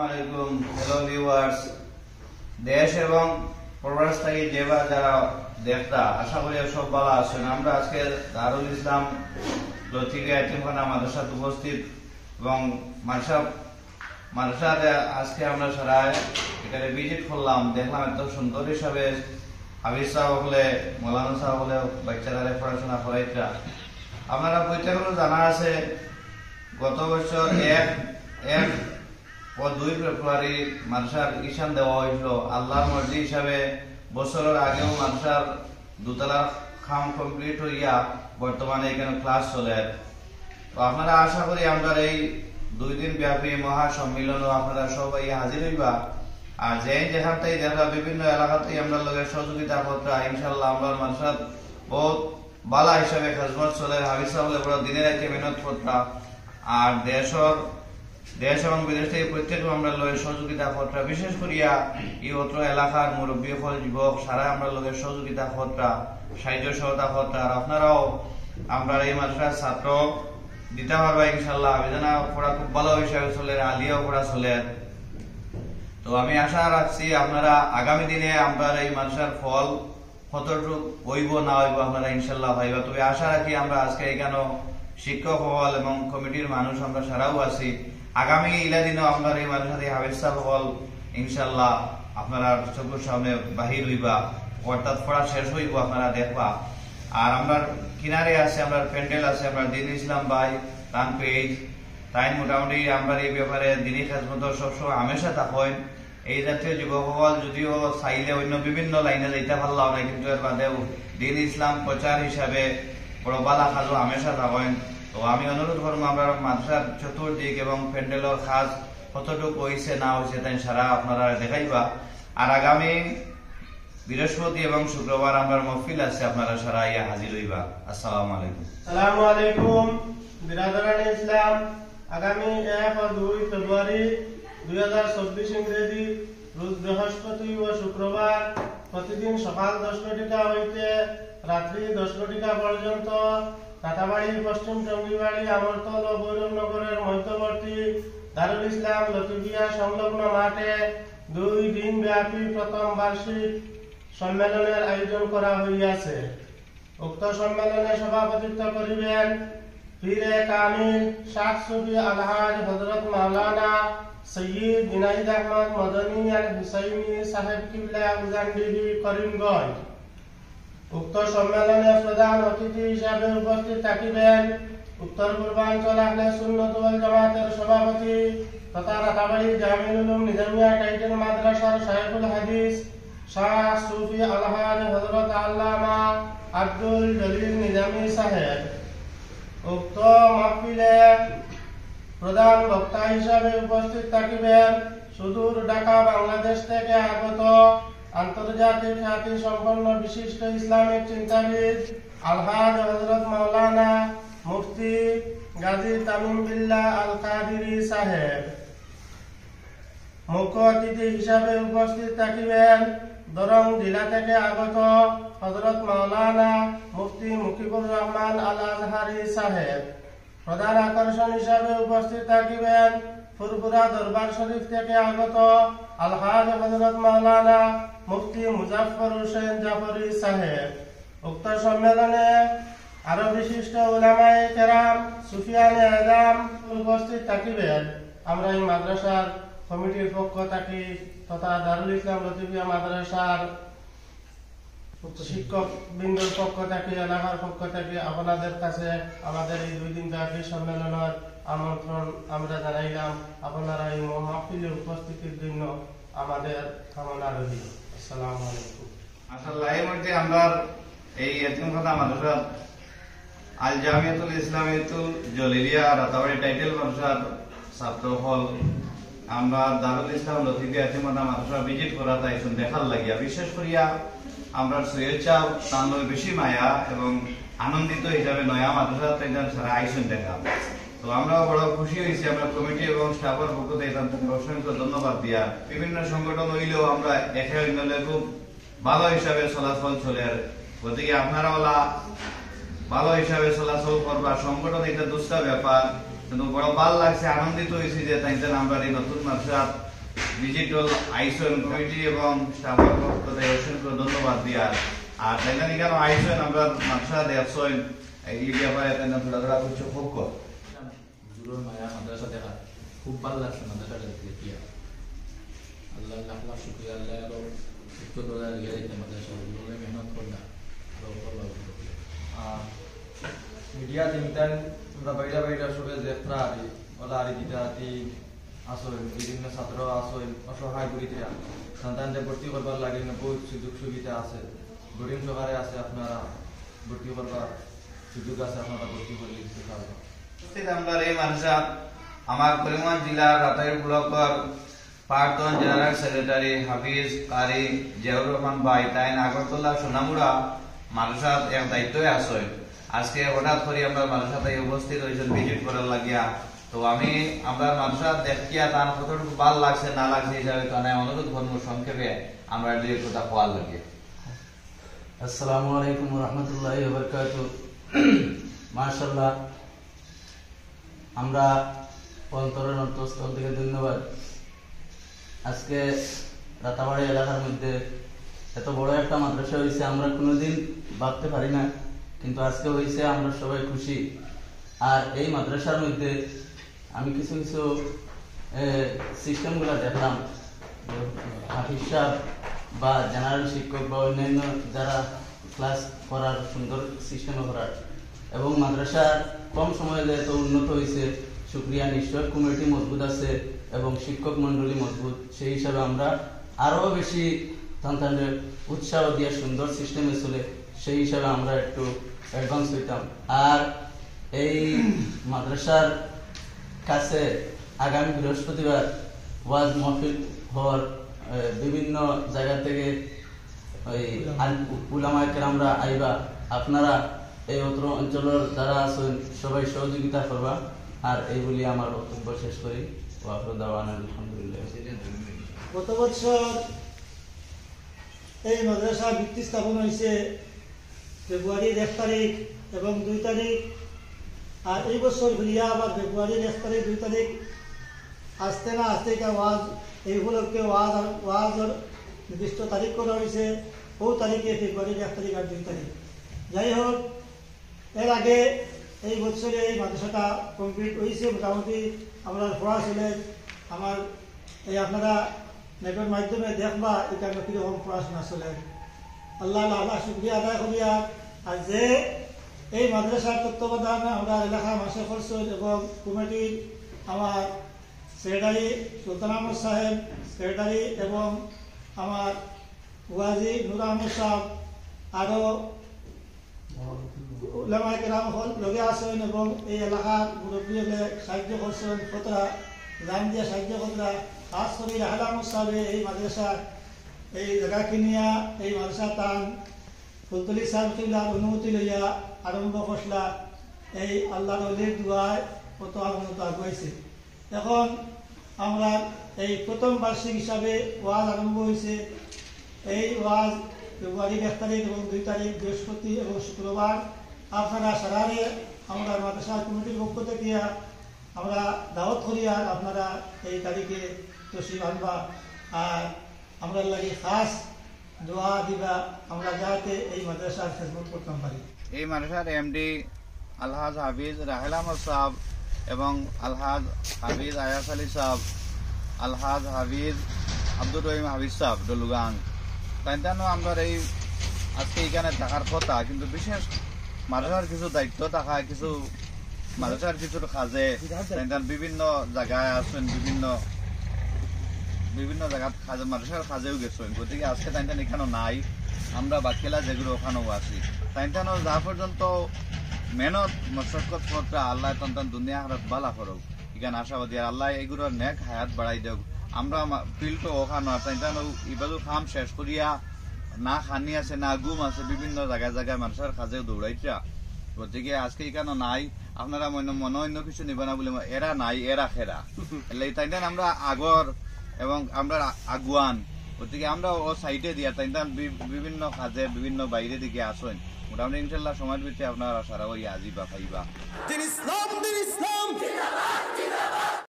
আলাইকুম। Hello viewers, দেশ এবং প্রবাস থেকে যারা দেখতা, আশা করি সব ভালো আছেন। আমরা আজকে দারুল ইসলাম লতিকা এতিমখানা মাদ্রাসাতে উপস্থিত এবং মাদ্রাসাতে আজকে আমরা সারা এখানে ভিজিট করলাম, দেখলাম এত সুন্দর হিসাবে হাফিজ সাহেব হলে মৌলানা সাহেব হলে বাচ্চারা পড়াশোনা করাইতা। আপনারা প্রত্যেকেরও জানা আছে গত বছর 1 ও 2 ফেব্রুয়ারি মাদ্রাসার ঈশান দেওয়া হয়েছিল। আল্লাহর মর্জি হিসাবে বছরের আগেও মাদ্রাসার দোতলার খাম কমপ্লিট হইয়া বর্তমানে এখানে ক্লাস চলে। তো আপনারা আশা করি আমরা এই 2 দিন ব্যাপী মহা সম্মিলনও আপনারা সবাই হাজির হইবা। আর যেখান থেকে যারা বিভিন্ন এলাকাতেই আমরা লোকের সহযোগিতা করতে ইনশাল্লাহ আমরা মাদ্রাসার বহুত বালা হিসাবে খেজমত চলে। হাফিজ সাহেব বড় দিনে রাতে মেহনত করতা। আর দেশ এবং বিদেশ থেকে প্রত্যেকে আমরা লোকের সহযোগিতা করতা, বিশেষ করিয়া এই অত্র এলাকার মুরব্বী হল যুবক সারা আমরা লোকের সহযোগিতা করতা, সাহায্য সহযোগিতা করতা। আর আপনারাও আমরা এই মাদ্রাসার ছাত্র দিতে পারবা ইনশাল্লাহ। আবেদনা পড়া খুব ভালো হিসাবে চলে, আলিয়াও পড়া চলে। তো আমি আশা রাখছি আপনারা আগামী দিনে আমরা এই মাদ্রাসার ফল কতটুকু হইব না হইব আপনারা ইনশাল্লাহ ভাইবা। তবে আশা রাখি আমরা আজকে এখানে শিক্ষক হল এবং কমিটির মানুষ আমরা সারাও আছি। আগামী ইলা দিনও আমরা এই মাদ্রাসাতে হাফিজ সাহেব হল ইনশাল্লাহ আপনারা চোখের সামনে বাহির হইবা, অর্থাৎ পড়া শেষ হইব আপনারা দেখবা। আর আমরা কিনারে আছে আমরা প্যান্ডেল আছে আমরা দিন ইসলাম ভাই তান পেজ তাই মোটামুটি আমরা এই ব্যাপারে দিনই খেজমত সবসময় হামেশা থাকেন। এই জাতীয় যুবকসকল যদিও চাইলে অন্য বিভিন্ন লাইনে যাইতে পারলাম না, কিন্তু এর বাদেও দিন ইসলাম প্রচার হিসাবে বড় বালা খাজু হামেশা থাকেন। তো আমি অনুরোধ করবো আমরা মাদ্রাসার চতুর্দিক এবং প্যান্ডেলের খাস কতটুকু হয়েছে না হয়েছে তাই সারা আপনারা দেখাইবা। আর আগামী বৃহস্পতি এবং শুক্রবার আমরা মহফিল আছে, আপনারা সারা ইয়া হাজির হইবা। আসসালামু আলাইকুম। আসসালামু আলাইকুম বিরাদরানে ইসলাম। আগামী 1 ও 2 ফেব্রুয়ারি 2024 ইংরেজি রোজ বৃহস্পতি ও শুক্রবার প্রতিদিন সকাল 10 ঘটিকা হইতে রাত্রি 10 ঘটিকা পর্যন্ত কাটাবাড়ি পশ্চিম টঙ্গিবাড়ি আমরতল ও বৈরবনগরের মধ্যবর্তী দারুল ইসলাম লতিফিয়া সংলগ্ন মাঠে 2 দিন ব্যাপী প্রথম বার্ষিক সম্মেলনের আয়োজন করা হইয়াছে। উক্ত সম্মেলনে সভাপতিত্ব করিবেন পীরে কামিল শাহ সুফি আলহাজ হযরত মাওলানা সৈয়দ জুনাইদ আহমদ মদনী আল হুসাইনি সাহেব কিবলা উজানডিবি করিমগঞ্জ। উক্ত সম্মেলনে প্রধান অতিথি হিসাবে উপস্থিত থাকিবেন উত্তর পূর্বাঞ্চল আহলে সুন্নাত ওয়াল জামাতের সভাপতি তথা রাতাবাড়ি জামিউল উলুম নিজামিয়া টাইটেল মাদ্রাসার শাইখুল হাদিস শাহ সুফি আলহাজ হযরত আল্লামা আব্দুল জলিল নিজামী সাহেব। উক্ত মাহফিলে প্রধান বক্তা হিসাবে উপস্থিত থাকিবেন সুদূর ঢাকা বাংলাদেশ থেকে আগত আন্তর্জাতিক খ্যাতি সম্পন্ন বিশিষ্ট ইসলামিক চিন্তাবিদ আলহাজ হযরত মাওলানা মুফতি গাজী তামিম বিল্লাহ আল কাদিরি সাহেব। মুখ্য অতিথি হিসাবে উপস্থিত থাকিবেন দরং জেলা থেকে আগত হযরত মাওলানা মুফতি মুকিবুর রহমান আল আজহারি সাহেব। প্রধান আকর্ষণ হিসাবে উপস্থিত থাকিবেন ফুরফুরা দরবার শরীফ থেকে আগত আলহাজ হযরত মাওলানা মুফতি মুজাফফর হোসেন জাফরি সাহেব। উক্ত সম্মেলনে আরো বিশিষ্ট উলামায়ে কেরাম সুফিয়ানে আযম উপস্থিত থাকিবেন। আমরা এই মাদ্রাসার কমিটির পক্ষ থেকে তথা দারুল ইসলাম লতিফিয়া মাদ্রাসার শিক্ষক বৃন্দর পক্ষ থেকে এলাকার পক্ষ থেকে আপনাদের কাছে আমাদের এই 2 দিন ব্যাপী সম্মেলনের আমন্ত্রণ আমরা জানাইলাম। আপনারা এই মাহফিলে উপস্থিতির জন্য আমাদের কামনা রইল। আসসালামু আলাইকুম। আসলে এই মধ্যে আমরা এই এতিমখানা মাদ্রাসা আল জামিয়াতুল ইসলামিয়াতুল জলিলিয়া রাতাবাড়ি টাইটেল মাদ্রাসার ছাত্র হল আমরা দারুল ইসলাম লতিফিয়া এতিমখানা মাদ্রাসা ভিজিট করা তাইছুন দেখার লাগিয়া। বিশেষ করিয়া আমরা শুভেচ্ছা তার বেশি মায়া এবং আনন্দিত হিসাবে নয়া মাদ্রাসা সারা আইসুন দেখা। তো আমরা বড় খুশি হয়েছি। আমরা কমিটি এবং স্টাফের পক্ষ থেকে অসংখ্য ধন্যবাদ দিয়া। বিভিন্ন সংগঠন হইলেও আমরা একে অন্যলে খুব ভালো হিসাবে চলাচল চলে। গতিকে আপনারা ভালো হিসাবে চলাচল করবা। সংগঠন এটা দুষ্টা ব্যাপার, কিন্তু বড় ভালো লাগছে, আনন্দিত হয়েছি যে তাইতে আমরা এই নতুন মাদ্রাসা ডিজিটাল আইসন কমিটি এবং স্টাফের পক্ষ থেকে অসংখ্য ধন্যবাদ দিয়া। আর তাইতে কেন আইসন আমরা মাদ্রাসা দেখছেন এই ব্যাপারে তাইতে থোড়া কিছু হোক। হুজুরের মায়া মাদ্রাসা দেখা খুব ভালো লাগছে, মাদ্রাসাটা দেখিয়া আল্লাহ লাখ লাখ শুক্রিয়া। আল্লাহ আরো উচ্চ দরজা লিয়ে দিতে মাদ্রাসা হুজুরে মেহনত করলা আরো করবা। মিডিয়া তিনটান তোমরা বাইরা বাইরা সবে দেখরা আরি ওলা আরি দিদাতি আসল বিভিন্ন ছাত্র আসল অসহায় গরিবরা সন্তানদের ভর্তি করবার লাগে বহুত সুযোগ সুবিধা আছে, বোর্ডিং সহকারে আছে, আপনারা ভর্তি করবার সুযোগ আছে, আপনারা ভর্তি করে দিতে পারবেন। আমরা এই মাদ্রাসা আমার করিমগঞ্জ জেলার রাতাইল ব্লকের প্রাক্তন জেনারেল সেক্রেটারি হাফিজ কারি জিয়াউর রহমান ভাই তাই আগরতলা সোনামুড়া মাদ্রাসার এক দায়িত্বে আছে। আজকে হঠাৎ করে আমরা মাদ্রাসাতে উপস্থিত হয়েছেন ভিজিট করার লাগিয়া। তো আমি আমরা মাদ্রাসা দেখিয়া তার কতটুকু ভালো লাগছে না লাগছে হিসাবে তার অনুরোধ করবো সংক্ষেপে আমরা দুই কথা কোয়ার লাগে। আসসালামু আলাইকুম ওয়া রাহমাতুল্লাহি ওয়া বারাকাতুহু। মাশাআল্লাহ, আমরা অন্তরের অন্তঃস্থল থেকে ধন্যবাদ। আজকে রাতাবাড়ি এলাকার মধ্যে এত বড় একটা মাদ্রাসা হয়েছে আমরা কোনোদিন ভাবতে পারি না, কিন্তু আজকে হয়েছে, আমরা সবাই খুশি। আর এই মাদ্রাসার মধ্যে আমি কিছু কিছু সিস্টেমগুলো দেখলাম, হাফিজ সাহেব বা জেনারেল শিক্ষক বা অন্যান্য যারা ক্লাস করার সুন্দর সিস্টেমে করার, এবং মাদ্রাসা কম সময়ে এত উন্নত হয়েছে, শুক্রিয়া। নিশ্চয় কমিটি মজবুত আছে এবং শিক্ষক মন্ডলী মজবুত, সেই হিসাবে আমরা আরো বেশি সন্তানদের উৎসাহ দিয়ে সুন্দর সিস্টেমে চলে, সেই হিসাবে আমরা একটু অ্যাডভান্স হইতাম। আর এই মাদ্রাসার কাছে আগামী বৃহস্পতিবার ওয়াজ মাহফিল হওয়ার বিভিন্ন জায়গা থেকে উলামায়ে কেরামরা আইবা, আপনারা এই অত্র অঞ্চলের যারা আছেন সবাই সহযোগিতা করবা। আর এই বলি আমার বক্তব্য শেষ করি। আলহামদুলিল্লাহ। গত বছর এই মাদ্রাসা ভিত্তি স্থাপন হয়েছে ফেব্রুয়ারির 1 তারিখ এবং 2 তারিখ, আর এই বছর ঘুরিয়া আবার ফেব্রুয়ারির 1 তারিখ 2 তারিখ আসতে না আসতে ওয়াজ, এই উপলক্ষে ওয়াজের নির্দিষ্ট তারিখ করা হয়েছে। ও তারিখে ফেব্রুয়ারির 1 তারিখ আর 2 তারিখ। যাই হোক, এর আগে এই বছরে এই মাদ্রাসাটা কমপ্লিট হয়েছে মোটামুটি। আমরা পড়াশোনা আমার এই আপনারা নেটের মাধ্যমে দেখবা এখানে কীরকম পড়াশোনা চলে। আল্লাহ আল্লাহ শুক্রিয়া আদায় করিয়া। আর যে এই মাদ্রাসার তত্ত্বাবধানে আমরা এলাকার মাসে করছেন এবং কমিটির আমার সেক্রেটারি সুলতান আহমদ সাহেব সেক্রেটারি এবং আমার ওয়াজি নুর আহমদ সাহেব আরও উলামায়ে কেরাম লগে আছেন এবং এই এলাকার মুরব্বী হলে সাহায্য করছেন, কতটা জান দিয়ে সাহায্য কতটা খাস করে রাহেল আহমদ সাহেব এই মাদ্রাসার এই জায়গা কিনিয়া এই মাদ্রাসা টান ফুলতলি সাহেব কিলার অনুমতি লইয়া আরম্ভ করলা। এই আল্লাহর ওলির দুয়ায় কত আনন্দ আগুয়াইছে। এখন আমরা এই প্রথম বার্ষিক হিসাবে ওয়াজ আরম্ভ হয়েছে। এই ওয়াজ ফেব্রুয়ারির 1 তারিখ এবং 2 তারিখ বৃহস্পতি এবং শুক্রবার। আপনারা সারারে আমরা মাদ্রাসা কমিটির পক্ষ থেকে আমরা দাওয়াত করি, আর আপনারা এই তারিখে তশরিফ আনবা আর আমরা লাগে খাস দোয়া দিবা, আমরা যাতে এই মাদ্রাসার খেদমত করতে পারি। এই মাদ্রাসার এমডি আলহাজ হাফিজ রাহেল আহমদ সাহেব এবং আলহাজ হাফিজ আয়াস আলী সাহেব, আলহাজ হাফিজ আব্দুর রহিম হাফিজ সাহেব ডলুগাং, তাইতানো আমরা এই আজকে এখানে থাকার কথা, কিন্তু বিশেষ মাদ্রাসার কিছু দায়িত্ব থাকা, কিছু মাদ্রাসার কিছু কাজে বিভিন্ন জায়গায় আছেন, বিভিন্ন জায়গা মাদ্রাসার কাজেও গেছেন। গতিকে আজকে তাইতান এখানে নাই, আমরা বাকিলা যেগুলো ওখানেও আছি। তাইতানো যা পর্যন্ত মেহনত মশক্কত করতে আল্লাহ তন্তান দুনিয়া হারাত বালা করুক, এখানে আশাবাদী আল্লাহ এগুলোর নেক হায়াত বাড়াই দেব। আমরা ফিল্ড ওখানে তাইতানো ইবাদু খাম শেষ করিয়া না খানি আছে না গুম আছে, বিভিন্ন জায়গায় জায়গায় মাদ্রাসার কাজেও দৌড়াইছা। গতিকে আজকে এখানে নাই, আপনারা মনে অন্য কিছু নিবে না বলে এরা নাই এরা খেরা তাইতেন আমরা আগর এবং আমরা আগুয়ান গতিকে আমরা ও সাইডে দিয়া তাই বিভিন্ন কাজে বিভিন্ন বাইরে দিকে আসেন মোটামুটি ইনশাল্লাহ সময়ের ভিতরে আপনারা সারা ওই আজিবা পাইবা। দিন ইসলাম